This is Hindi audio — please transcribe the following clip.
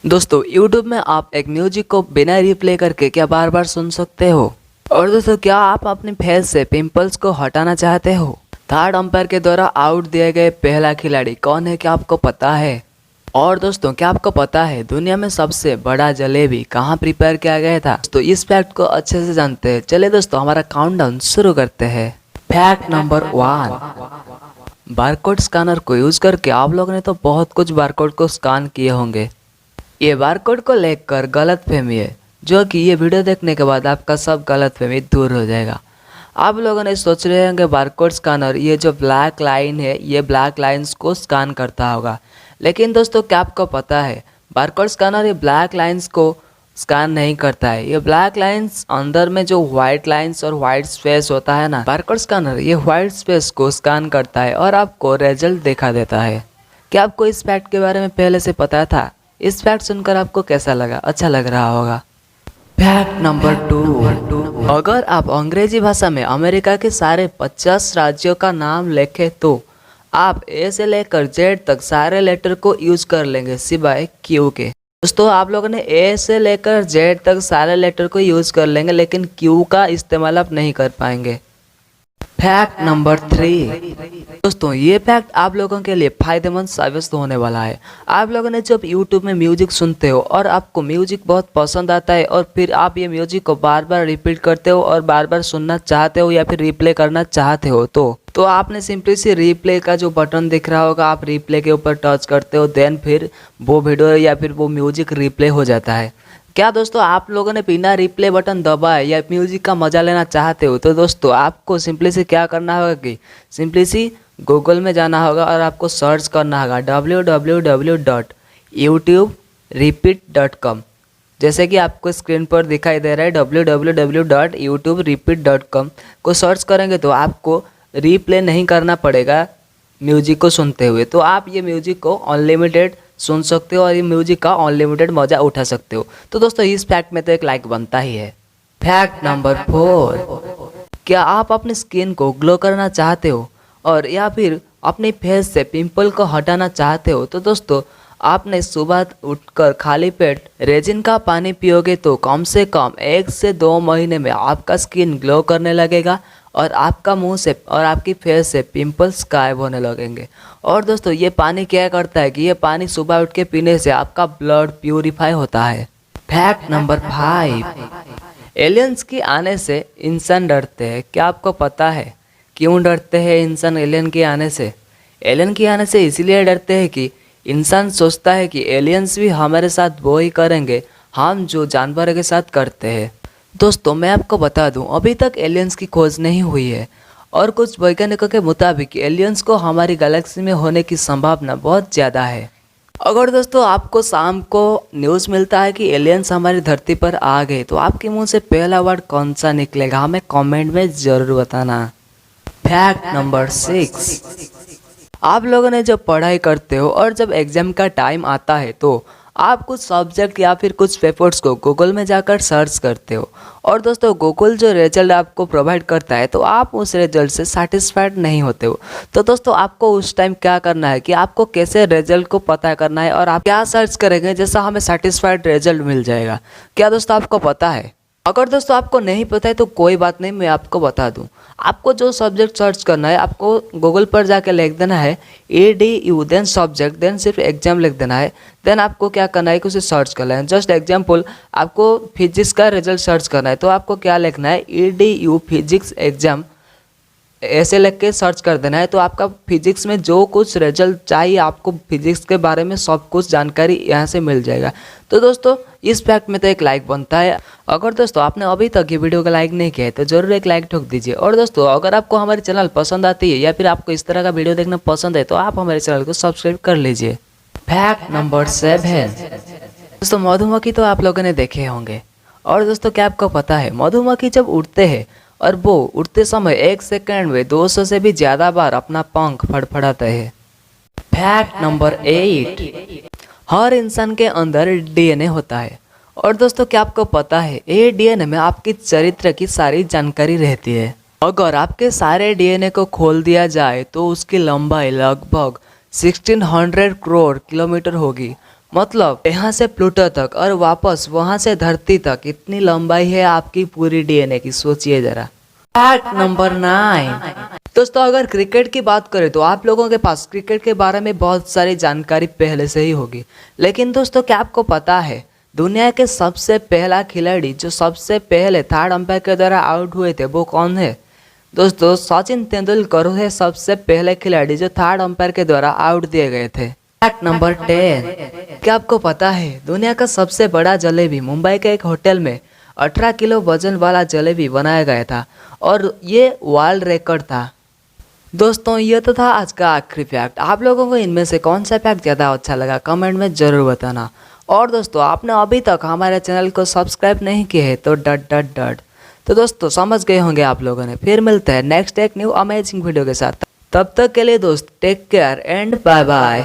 दोस्तों YouTube में आप एक म्यूजिक को बिना रिप्ले करके क्या बार बार सुन सकते हो। और दोस्तों क्या आप अपने फेस से पिंपल्स को हटाना चाहते हो। थर्ड अंपायर के द्वारा आउट दिए गए पहला खिलाड़ी कौन है, क्या आपको पता है। और दोस्तों क्या आपको पता है दुनिया में सबसे बड़ा जलेबी कहाँ प्रिपेयर किया गया था। तो इस फैक्ट को अच्छे से जानते हैं। चलिए दोस्तों हमारा काउंटडाउन शुरू करते हैं। फैक्ट नंबर 1, बारकोड स्कैनर को यूज करके आप लोगों ने तो बहुत कुछ बारकोड को स्कैन किए होंगे। ये बारकोड को लेकर गलतफहमी है, जो कि ये वीडियो देखने के बाद आपका सब गलतफहमी दूर हो जाएगा। आप लोगों ने सोच रहे होंगे बारकोड स्कैनर ये जो ब्लैक लाइन है ये ब्लैक लाइंस को स्कैन करता होगा, लेकिन दोस्तों क्या आपको पता है बारकोड स्कैनर ये ब्लैक लाइंस को स्कैन नहीं करता है। ये ब्लैक लाइंस अंदर में जो व्हाइट लाइंस और व्हाइट स्पेस होता है ना, बारकोड स्कैनर ये व्हाइट स्पेस को स्कैन करता है और आपको रिजल्ट दिखा देता है। क्या आपको इस फैक्ट के बारे में पहले से पता था? इस फैक्ट सुनकर आपको कैसा लगा? अच्छा लग रहा होगा। फैक्ट नंबर 2, अगर आप अंग्रेजी भाषा में अमेरिका के सारे 50 राज्यों का नाम लिखें तो आप ए से लेकर जेड तक सारे लेटर को यूज कर लेंगे सिवाय क्यू के। दोस्तों आप लोगों ने ए से लेकर जेड तक सारे लेटर को यूज कर लेंगे, लेकिन क्यू का इस्तेमाल आप नहीं कर पाएंगे। फैक्ट नंबर 3, दोस्तों ये फैक्ट आप लोगों के लिए फायदेमंद साबित होने वाला है। आप लोगों ने जब YouTube में म्यूजिक सुनते हो और आपको म्यूजिक बहुत पसंद आता है और फिर आप ये म्यूजिक को बार बार रिपीट करते हो और बार बार सुनना चाहते हो या फिर रिप्ले करना चाहते हो, तो आपने सिंपली से रिप्ले का जो बटन दिख रहा होगा आप रिप्ले के ऊपर टच करते हो, देन फिर वो वीडियो या फिर वो म्यूजिक रिप्ले हो जाता है। क्या दोस्तों आप लोगों ने बिना रिप्ले बटन दबाए या म्यूजिक का मजा लेना चाहते हो तो दोस्तों आपको सिंपली से क्या करना होगा कि सिंपली सी गूगल में जाना होगा और आपको सर्च करना होगा www.youtuberepeat.com। जैसे कि आपको स्क्रीन पर दिखाई दे रहा है www.youtuberepeat.com को सर्च करेंगे तो आपको रिप्ले नहीं करना पड़ेगा म्यूजिक को सुनते हुए। तो आप ये म्यूजिक को अनलिमिटेड सुन सकते हो और ये म्यूजिक का अनलिमिटेड मजा उठा सकते हो। तो दोस्तों इस फैक्ट में तो एक लाइक बनता ही है। फैक्ट नंबर 4, क्या आप अपनी स्किन को ग्लो करना चाहते हो और या फिर अपने फेस से पिंपल को हटाना चाहते हो तो दोस्तों आपने सुबह उठकर खाली पेट रेजिन का पानी पियोगे तो कम से कम 1 से 2 महीने में आपका स्किन ग्लो करने लगेगा और आपका मुंह से और आपकी फेस से पिंपल्स गायब होने लगेंगे। और दोस्तों ये पानी क्या करता है कि ये पानी सुबह उठ के पीने से आपका ब्लड प्यूरिफाई होता है। फैक्ट नंबर 5, एलियंस के आने से इंसान डरते हैं। क्या आपको पता है क्यों डरते हैं इंसान एलियन के आने से? एलियन के आने से इसीलिए डरते हैं कि इंसान सोचता है कि एलियंस भी हमारे साथ वो ही करेंगे हम जो जानवरों के साथ करते हैं। दोस्तों मैं आपको बता दूं अभी तक एलियंस की खोज नहीं हुई है और कुछ वैज्ञानिकों के मुताबिक एलियंस को हमारी गैलेक्सी में होने की संभावना बहुत ज़्यादा है। अगर दोस्तों आपको शाम को न्यूज़ मिलता है कि एलियंस हमारी धरती पर आ गए तो आपके मुंह से पहला वर्ड कौन सा निकलेगा हमें कमेंट में ज़रूर बताना। फैक्ट नंबर 6, आप लोगों ने जब पढ़ाई करते हो और जब एग्ज़ाम का टाइम आता है तो आप कुछ सब्जेक्ट या फिर कुछ पेपर्स को गूगल में जाकर सर्च करते हो और दोस्तों गूगल जो रिजल्ट आपको प्रोवाइड करता है तो आप उस रिजल्ट से सेटिस्फाइड नहीं होते हो। तो दोस्तों आपको उस टाइम क्या करना है कि आपको कैसे रिजल्ट को पता करना है और आप क्या सर्च करेंगे जैसा हमें सेटिस्फाइड रिजल्ट मिल जाएगा। क्या दोस्तों आपको पता है? अगर दोस्तों आपको नहीं पता है तो कोई बात नहीं, मैं आपको बता दूं। आपको जो सब्जेक्ट सर्च करना है आपको गूगल पर जाकर लिख देना है EDU देन सब्जेक्ट देन सिर्फ एग्जाम लिख देना है। देन आपको क्या करना है कि उसे सर्च करना है। जस्ट एग्जाम्पल आपको फिजिक्स का रिजल्ट सर्च करना है तो आपको क्या लिखना है EDU फिजिक्स एग्जाम ऐसे लिख के सर्च कर देना है। तो आपका फिजिक्स में जो कुछ रिजल्ट चाहिए आपको फिजिक्स के बारे में सब कुछ जानकारी यहाँ से मिल जाएगा। तो दोस्तों इस फैक्ट में तो एक लाइक बनता है। अगर दोस्तों आपने अभी तक ये वीडियो को लाइक नहीं किया है तो ज़रूर एक लाइक ठोक दीजिए। और दोस्तों अगर आपको हमारी चैनल पसंद आती है या फिर आपको इस तरह का वीडियो देखना पसंद है तो आप हमारे चैनल को सब्सक्राइब कर लीजिए। फैक्ट नंबर 7, दोस्तों मधुमक्खी तो आप लोगों ने देखे होंगे और दोस्तों क्या आपको पता है मधुमक्खी जब उड़ते हैं और वो उड़ते समय 1 सेकंड में 200 से भी ज़्यादा बार अपना पंख फड़फड़ाते हैं। फैक्ट नंबर 8, हर इंसान के अंदर DNA होता है और दोस्तों क्या आपको पता है ये DNA में आपकी चरित्र की सारी जानकारी रहती है। अगर आपके सारे DNA को खोल दिया जाए तो उसकी लंबाई लगभग 1600 करोड़ किलोमीटर होगी मतलब यहाँ से प्लूटो तक और वापस वहाँ से धरती तक इतनी लंबाई है आपकी पूरी डीएनए की, सोचिए जरा। Fact number 9। दोस्तों अगर क्रिकेट की बात करें तो आप लोगों के पास क्रिकेट के बारे में बहुत सारी जानकारी पहले से ही होगी, लेकिन दोस्तों क्या आपको पता है दुनिया के सबसे पहला खिलाड़ी जो सबसे पहले थर्ड अंपायर के द्वारा आउट हुए थे वो कौन है? दोस्तों सचिन तेंदुलकर है सबसे पहले खिलाड़ी जो थर्ड अंपायर के द्वारा आउट दिए गए थे। Fact number 10। क्या आपको पता है दुनिया का सबसे बड़ा जलेबी मुंबई के एक होटल में 18 किलो वजन वाला जलेबी बनाया गया था और ये वर्ल्ड रिकॉर्ड था। दोस्तों ये तो था आज का आखिरी फैक्ट। आप लोगों को इनमें से कौन सा फैक्ट ज़्यादा अच्छा लगा कमेंट में ज़रूर बताना। और दोस्तों आपने अभी तक हमारे चैनल को सब्सक्राइब नहीं किया है तो डट। तो दोस्तों समझ गए होंगे आप लोगों ने। फिर मिलते हैं नेक्स्ट एक न्यू अमेजिंग वीडियो के साथ। तब तक के लिए दोस्त take care and bye bye.